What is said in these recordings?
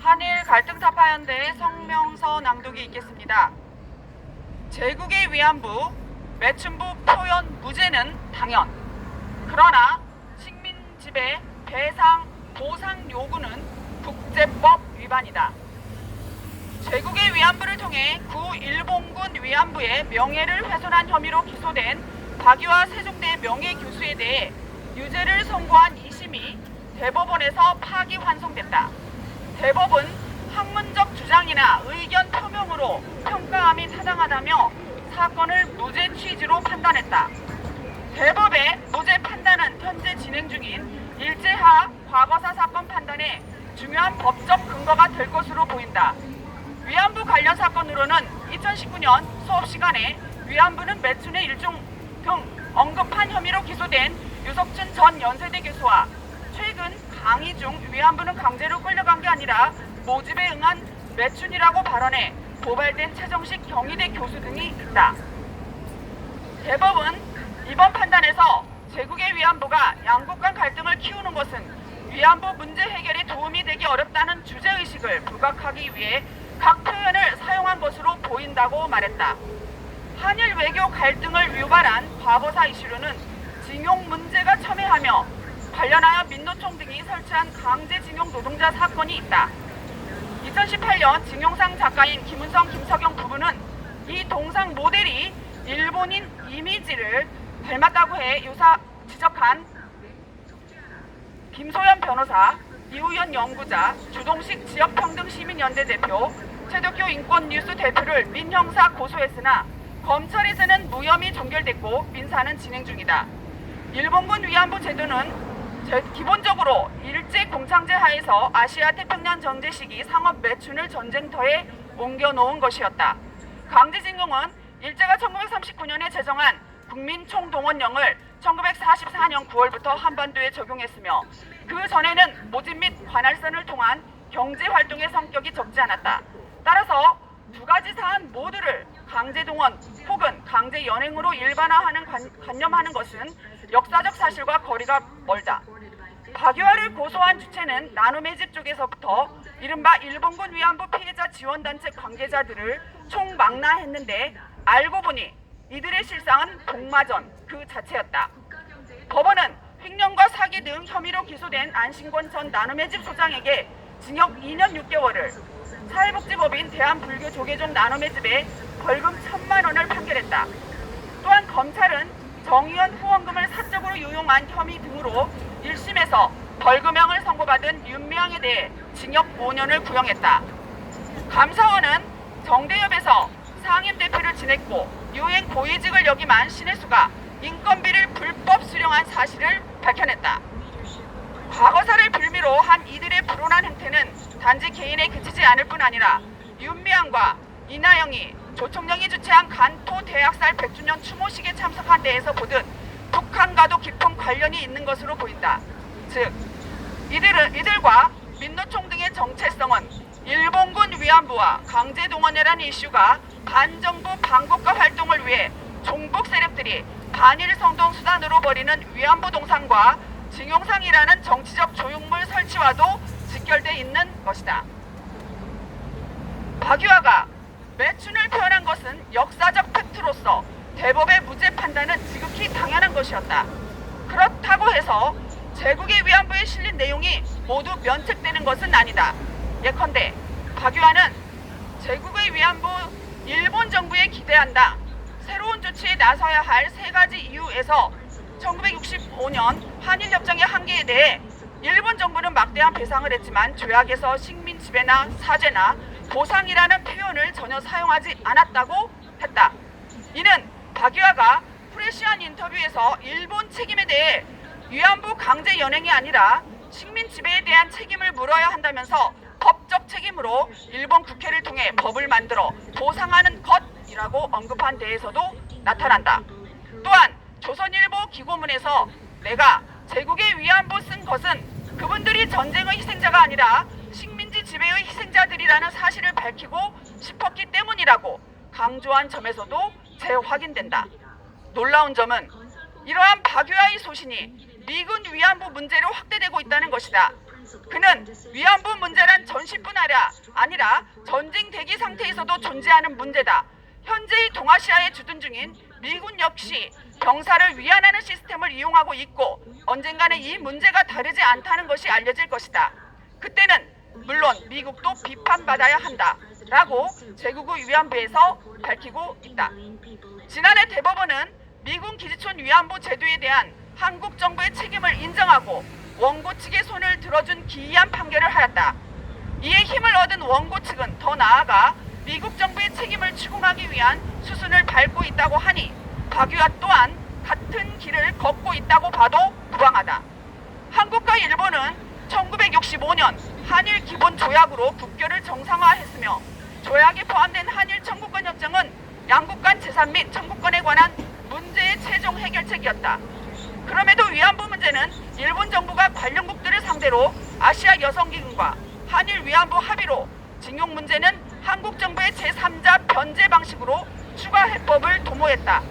한일 갈등타파연대의 성명서 낭독이 있겠습니다. 제국의 위안부, 매춘부 표현 무죄는 당연. 그러나 식민 지배, 배상, 보상 요구는 국제법 위반이다. 제국의 위안부를 통해 구 일본군 위안부의 명예를 훼손한 혐의로 기소된 박유아 세종대 명예교수에 대해 유죄를 선고한 2심이 대법원에서 파기환송됐다. 대법은 학문적 주장이나 의견 표명으로 평가함이 타당하다며 사건을 무죄 취지로 판단했다. 대법의 무죄 판단은 현재 진행 중인 일제하 과거사 사건 판단에 중요한 법적 근거가 될 것으로 보인다. 위안부 관련 사건으로는 2019년 수업 시간에 위안부는 매춘의 일종 등 언급한 혐의로 기소된 유석춘 전 연세대 교수와 최근 강의 중 위안부는 강제로 끌려간 게 아니라 모집에 응한 매춘이라고 발언해 고발된 최정식 경희대 교수 등이 있다. 대법은 이번 판단에서 제국의 위안부가 양국 간 갈등을 키우는 것은 위안부 문제 해결에 도움이 되기 어렵다는 주제의식을 부각하기 위해 각 표현을 사용한 것으로 보인다고 말했다. 한일 외교 갈등을 유발한 과거사 이슈로는 징용 문제가 첨예하며 관련하여 민노총 등이 설치한 강제징용 노동자 사건이 있다. 2018년 징용상 작가인 김은성, 김석영 부부는 이 동상 모델이 일본인 이미지를 닮았다고 해 지적한 김소연 변호사, 이우연 연구자, 주동식 지역평등시민연대 대표, 최덕효 인권뉴스 대표를 민형사 고소했으나 검찰에서는 무혐의 종결됐고 민사는 진행 중이다. 일본군 위안부 제도는 기본적으로 일제공창제 하에서 아시아 태평양 전제 시기 상업 매춘을 전쟁터에 옮겨놓은 것이었다. 강제징용은 일제가 1939년에 제정한 국민총동원령을 1944년 9월부터 한반도에 적용했으며 그 전에는 모집 및 관할선을 통한 경제활동의 성격이 적지 않았다. 따라서 두 가지 사안 모두를 강제동원 혹은 강제연행으로 일반화하는 관념하는 것은 역사적 사실과 거리가 멀다. 박유아를 고소한 주체는 나눔의 집 쪽에서부터 이른바 일본군 위안부 피해자 지원단체 관계자들을 총망라했는데 알고 보니 이들의 실상은 복마전 그 자체였다. 법원은 횡령과 사기 등 혐의로 기소된 안신권 전 나눔의 집 소장에게 징역 2년 6개월을, 사회복지법인 대한불교조계종 나눔의 집에 벌금 1,000만 원을 판결했다. 또한 검찰은 정의원 후원금을 사적으로 유용한 혐의 등으로 1심에서 벌금형을 선고받은 윤미향에 대해 징역 5년을 구형했다. 감사원은 정대협에서 상임대표를 지냈고 유엔 고위직을 역임한 신혜수가 인건비를 불법 수령한 사실을 밝혀냈다. 과거사를 빌미로 한 이들의 불온한 행태는 단지 개인에 그치지 않을 뿐 아니라 윤미향과 이나영이 조총령이 주최한 간토 대학살 100주년 추모식에 참석한 데에서 보듯 북한과도 깊은 관련이 있는 것으로 보인다. 즉, 이들과 민노총 등의 정체성은 일본군 위안부와 강제동원이라는 이슈가 반정부 반국가 활동을 위해 종북 세력들이 반일 성동 수단으로 벌이는 위안부 동상과 징용상이라는 정치적 조형물 설치와도 직결되어 있는 것이다. 박유아가 매춘을 표현한 것은 역사적 팩트로서 대법의 무죄 판단은 지극히 당연한 것이었다. 그렇다고 해서 제국의 위안부에 실린 내용이 모두 면책되는 것은 아니다. 예컨대 박유아는 제국의 위안부 일본 정부에 기대한다. 새로운 조치에 나서야 할 세 가지 이유에서 1965년 한일협정의 한계에 대해 일본 정부는 막대한 배상을 했지만 조약에서 식민 지배나 사죄나 보상이라는 표현을 전혀 사용하지 않았다고 했다. 이는 박유아가 프레시안 인터뷰에서 일본 책임에 대해 위안부 강제 연행이 아니라 식민 지배에 대한 책임을 물어야 한다면서 법적 책임으로 일본 국회를 통해 법을 만들어 보상하는 것이라고 언급한 데에서도 나타난다. 또한 조선일보 기고문에서 내가 제국의 위안부 쓴 것은 그분들이 전쟁의 희생자가 아니라 식민지 지배의 희생자들이라는 사실을 밝히고 싶었기 때문이라고 강조한 점에서도 재확인된다. 놀라운 점은 이러한 박유아의 소신이 미군 위안부 문제로 확대되고 있다는 것이다. 그는 위안부 문제란 전시뿐 아니라 전쟁 대기 상태에서도 존재하는 문제다. 현재의 동아시아에 주둔 중인 미군 역시 병사를 위안하는 시스템을 이용하고 있고 언젠가는 이 문제가 다르지 않다는 것이 알려질 것이다. 그때는 물론 미국도 비판받아야 한다 라고 제국의 위안부에서 밝히고 있다. 지난해 대법원은 미군 기지촌 위안부 제도에 대한 한국 정부의 책임을 인정하고 원고 측의 손을 들어준 기이한 판결을 하였다. 이에 힘을 얻은 원고 측은 더 나아가 미국 정부의 책임을 추궁하기 위한 수순을 밟고 있다고 하니 박유아 또한 같은 길을 걷고 있다고 봐도 무방하다. 한국과 일본은 1965년 한일 기본 조약으로 국교를 정상화했으며 조약에 포함된 한일 청구권 협정은 양국 간 재산 및 청구권에 관한 문제의 최종 해결책이었다. 그럼에도 위안부 문제는 일본 정부가 관련국들을 상대로 아시아 여성기금과 한일 위안부 합의로 징용 문제는 한국 정부의 제3자 변제 방식으로 추가 해법을 도모했다.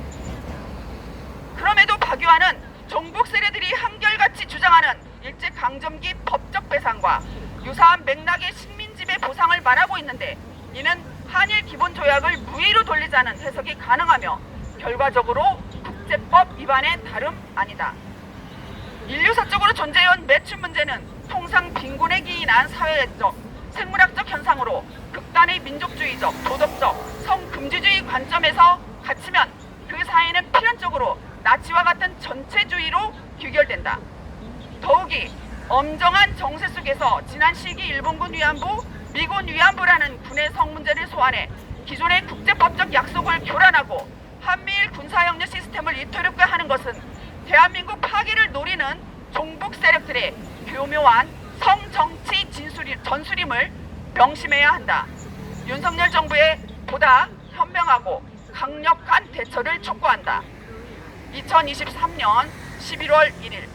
그럼에도 박유아는 종북 세력들이 한결같이 주장하는 일제강점기 법적 배상과 유사한 맥락의 식민지배 보상을 말하고 있는데 이는 한일 기본조약을 무의로 돌리자는 해석이 가능하며 결과적으로 국제법 위반의 다름 아니다. 인류사적으로 존재해온 매춘 문제는 통상 빈곤에 기인한 사회적, 생물학적 현상으로 극단의 민족주의적, 도덕적, 성금지주의 관점에서 갇히면 그 사회는 필연적으로 나치와 같은 전체주의로 귀결된다. 더욱이 엄정한 정세 속에서 지난 시기 일본군 위안부, 미군 위안부라는 군의 성 문제를 소환해 기존의 국제법적 약속을 교란하고 한미일 군사협력 시스템을 이토록화하는 것은 대한민국 파괴를 노리는 종북 세력들의 교묘한 성정치 전술임을 명심해야 한다. 윤석열 정부의 보다 현명하고 강력한 대처를 촉구한다. 2023년 11월 1일